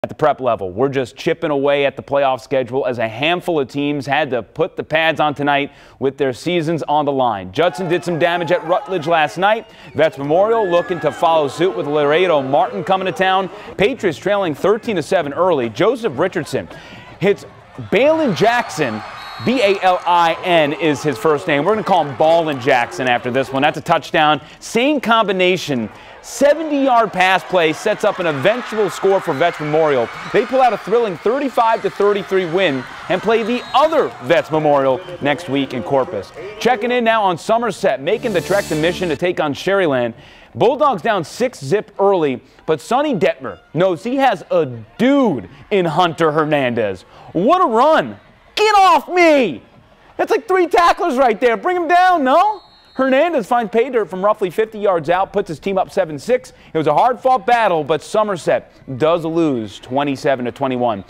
At the prep level, we're just chipping away at the playoff schedule as a handful of teams had to put the pads on tonight with their seasons on the line. Judson did some damage at Rutledge last night. Vets Memorial looking to follow suit with Laredo Martin coming to town. Patriots trailing 13-7 early. Joseph Richardson hits Balin Jackson. B-A-L-I-N is his first name. We're going to call him Ballin Jackson after this one. That's a touchdown. Same combination. 70-yard pass play sets up an eventual score for Vets Memorial. They pull out a thrilling 35-33 win and play the other Vets Memorial next week in Corpus. Checking in now on Somerset, making the trek to Mission to take on Sherryland. Bulldogs down 6-0 early, but Sonny Detmer knows he has a dude in Hunter Hernandez. What a run! Get off me! That's like 3 tacklers right there. Bring him down, no? Hernandez finds pay dirt from roughly 50 yards out, puts his team up 7-6. It was a hard-fought battle, but Somerset does lose 27-21.